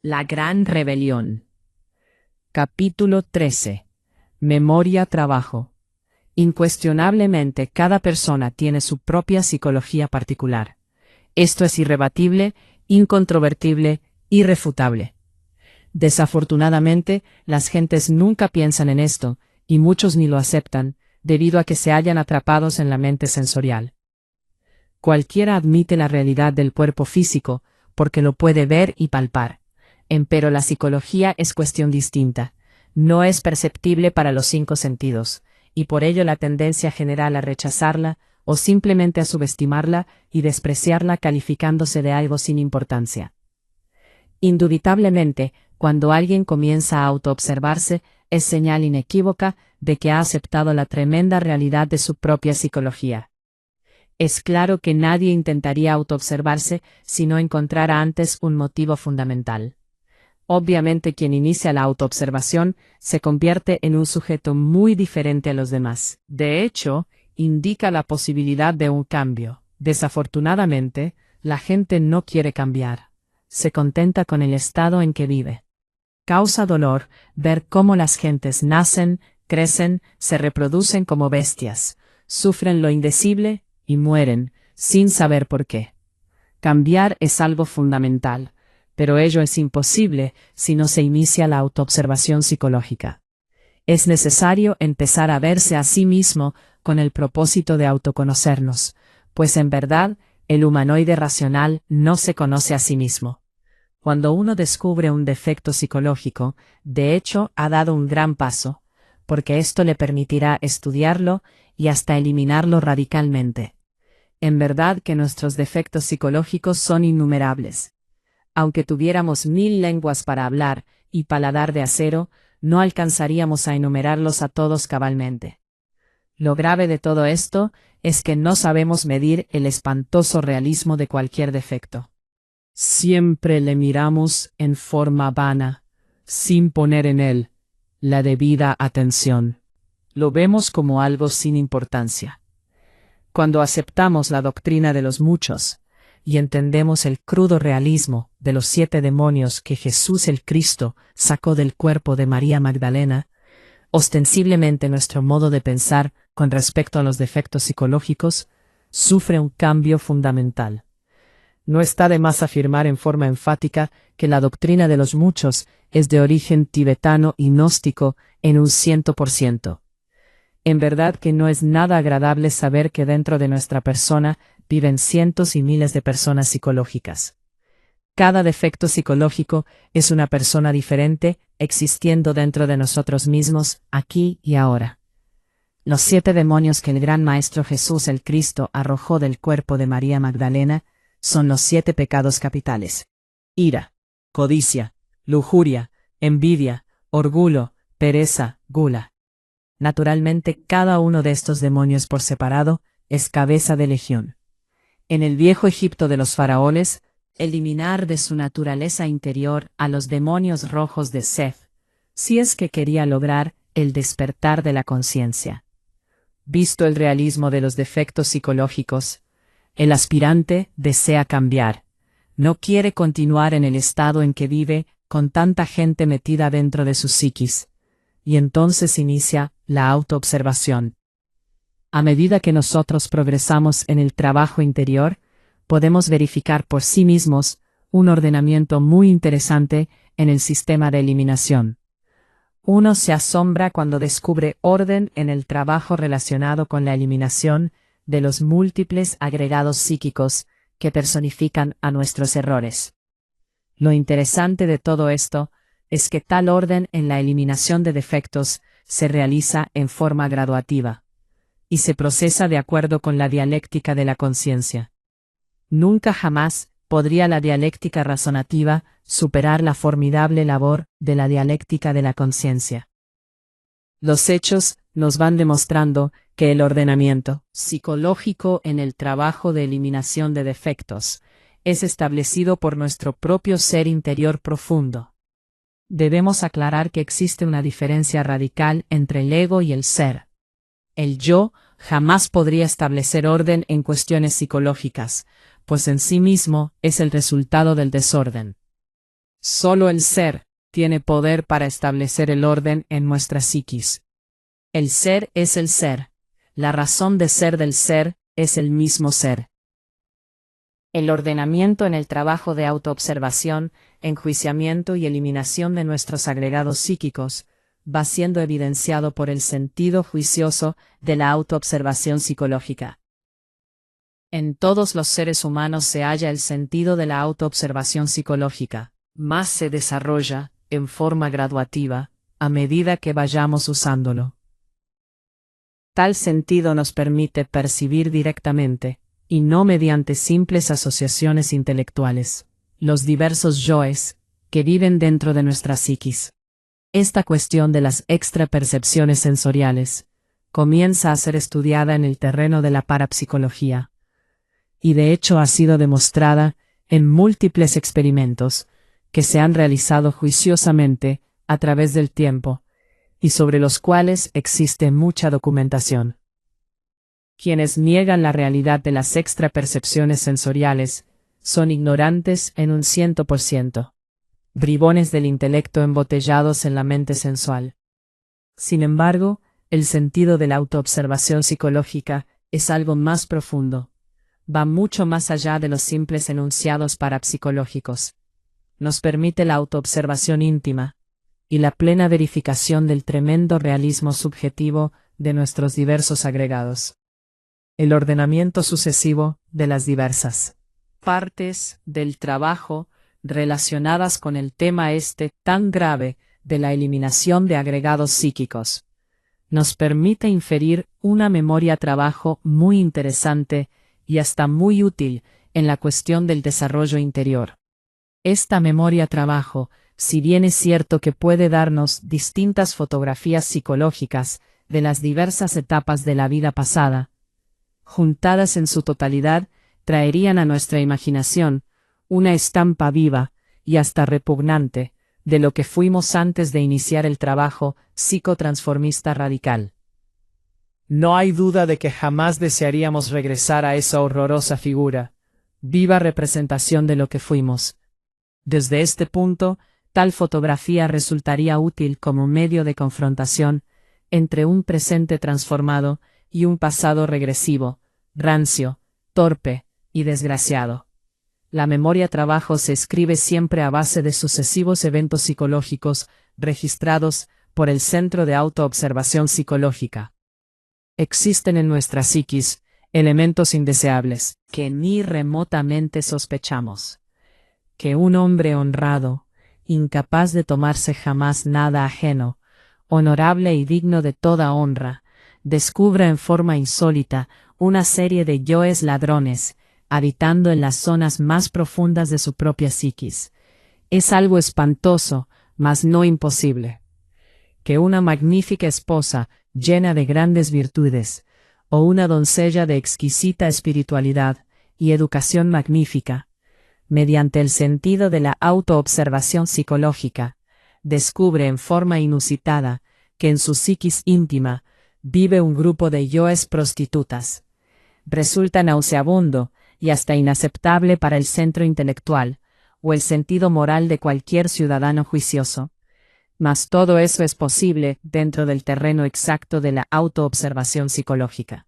La gran rebelión. Capítulo 13. Memoria-trabajo. Incuestionablemente, cada persona tiene su propia psicología particular. Esto es irrebatible, incontrovertible, irrefutable. Desafortunadamente, las gentes nunca piensan en esto, y muchos ni lo aceptan, debido a que se hallan atrapados en la mente sensorial. Cualquiera admite la realidad del cuerpo físico, porque lo puede ver y palpar. Empero la psicología es cuestión distinta. No es perceptible para los 5 sentidos, y por ello la tendencia general a rechazarla, o simplemente a subestimarla y despreciarla calificándose de algo sin importancia. Indubitablemente, cuando alguien comienza a autoobservarse, es señal inequívoca de que ha aceptado la tremenda realidad de su propia psicología. Es claro que nadie intentaría autoobservarse si no encontrara antes un motivo fundamental. Obviamente quien inicia la autoobservación se convierte en un sujeto muy diferente a los demás. De hecho, indica la posibilidad de un cambio. Desafortunadamente, la gente no quiere cambiar. Se contenta con el estado en que vive. Causa dolor ver cómo las gentes nacen, crecen, se reproducen como bestias, sufren lo indecible y mueren, sin saber por qué. Cambiar es algo fundamental, pero ello es imposible si no se inicia la autoobservación psicológica. Es necesario empezar a verse a sí mismo con el propósito de autoconocernos, pues en verdad, el humanoide racional no se conoce a sí mismo. Cuando uno descubre un defecto psicológico, de hecho ha dado un gran paso, porque esto le permitirá estudiarlo y hasta eliminarlo radicalmente. En verdad que nuestros defectos psicológicos son innumerables. Aunque tuviéramos 1000 lenguas para hablar y paladar de acero, no alcanzaríamos a enumerarlos a todos cabalmente. Lo grave de todo esto es que no sabemos medir el espantoso realismo de cualquier defecto. Siempre le miramos en forma vana, sin poner en él la debida atención. Lo vemos como algo sin importancia. Cuando aceptamos la doctrina de los muchos, y entendemos el crudo realismo de los 7 demonios que Jesús el Cristo sacó del cuerpo de María Magdalena, ostensiblemente nuestro modo de pensar con respecto a los defectos psicológicos sufre un cambio fundamental. No está de más afirmar en forma enfática que la doctrina de los muchos es de origen tibetano y gnóstico en un 100%. En verdad que no es nada agradable saber que dentro de nuestra persona viven cientos y miles de personas psicológicas. Cada defecto psicológico es una persona diferente existiendo dentro de nosotros mismos, aquí y ahora. Los 7 demonios que el gran Maestro Jesús el Cristo arrojó del cuerpo de María Magdalena son los 7 pecados capitales: ira, codicia, lujuria, envidia, orgullo, pereza, gula. Naturalmente, cada uno de estos demonios por separado es cabeza de legión. En el viejo Egipto de los faraones, eliminar de su naturaleza interior a los demonios rojos de Seth, si es que quería lograr el despertar de la conciencia. Visto el realismo de los defectos psicológicos, el aspirante desea cambiar. No quiere continuar en el estado en que vive con tanta gente metida dentro de su psiquis. Y entonces inicia la autoobservación. A medida que nosotros progresamos en el trabajo interior, podemos verificar por sí mismos un ordenamiento muy interesante en el sistema de eliminación. Uno se asombra cuando descubre orden en el trabajo relacionado con la eliminación de los múltiples agregados psíquicos que personifican a nuestros errores. Lo interesante de todo esto es que tal orden en la eliminación de defectos se realiza en forma graduativa y se procesa de acuerdo con la dialéctica de la conciencia. Nunca jamás podría la dialéctica razonativa superar la formidable labor de la dialéctica de la conciencia. Los hechos nos van demostrando que el ordenamiento psicológico en el trabajo de eliminación de defectos es establecido por nuestro propio ser interior profundo. Debemos aclarar que existe una diferencia radical entre el ego y el ser. El yo jamás podría establecer orden en cuestiones psicológicas, pues en sí mismo es el resultado del desorden. Solo el ser tiene poder para establecer el orden en nuestra psiquis. El ser es el ser. La razón de ser del ser es el mismo ser. El ordenamiento en el trabajo de autoobservación, enjuiciamiento y eliminación de nuestros agregados psíquicos va siendo evidenciado por el sentido juicioso de la autoobservación psicológica. En todos los seres humanos se halla el sentido de la autoobservación psicológica, más se desarrolla, en forma graduativa, a medida que vayamos usándolo. Tal sentido nos permite percibir directamente, y no mediante simples asociaciones intelectuales, los diversos yoes que viven dentro de nuestra psiquis. Esta cuestión de las extrapercepciones sensoriales comienza a ser estudiada en el terreno de la parapsicología, y de hecho ha sido demostrada en múltiples experimentos que se han realizado juiciosamente a través del tiempo, y sobre los cuales existe mucha documentación. Quienes niegan la realidad de las extrapercepciones sensoriales son ignorantes en un 100%, bribones del intelecto embotellados en la mente sensual. Sin embargo, el sentido de la autoobservación psicológica es algo más profundo. Va mucho más allá de los simples enunciados parapsicológicos. Nos permite la autoobservación íntima y la plena verificación del tremendo realismo subjetivo de nuestros diversos agregados. El ordenamiento sucesivo de las diversas partes del trabajo relacionadas con el tema tan grave de la eliminación de agregados psíquicos nos permite inferir una memoria-trabajo muy interesante y hasta muy útil en la cuestión del desarrollo interior. Esta memoria-trabajo, si bien es cierto que puede darnos distintas fotografías psicológicas de las diversas etapas de la vida pasada, juntadas en su totalidad, traerían a nuestra imaginación una estampa viva y hasta repugnante de lo que fuimos antes de iniciar el trabajo psicotransformista radical. No hay duda de que jamás desearíamos regresar a esa horrorosa figura, viva representación de lo que fuimos. Desde este punto, tal fotografía resultaría útil como medio de confrontación entre un presente transformado y un pasado regresivo, rancio, torpe y desgraciado. La memoria-trabajo se escribe siempre a base de sucesivos eventos psicológicos registrados por el Centro de Autoobservación Psicológica. Existen en nuestra psiquis elementos indeseables que ni remotamente sospechamos. Que un hombre honrado, incapaz de tomarse jamás nada ajeno, honorable y digno de toda honra, descubra en forma insólita una serie de yoes ladrones, habitando en las zonas más profundas de su propia psiquis. Es algo espantoso, mas no imposible. Que una magnífica esposa, llena de grandes virtudes, o una doncella de exquisita espiritualidad y educación magnífica, mediante el sentido de la autoobservación psicológica, descubre en forma inusitada que en su psiquis íntima vive un grupo de yoes prostitutas. Resulta nauseabundo y hasta inaceptable para el centro intelectual o el sentido moral de cualquier ciudadano juicioso. Mas todo eso es posible dentro del terreno exacto de la autoobservación psicológica.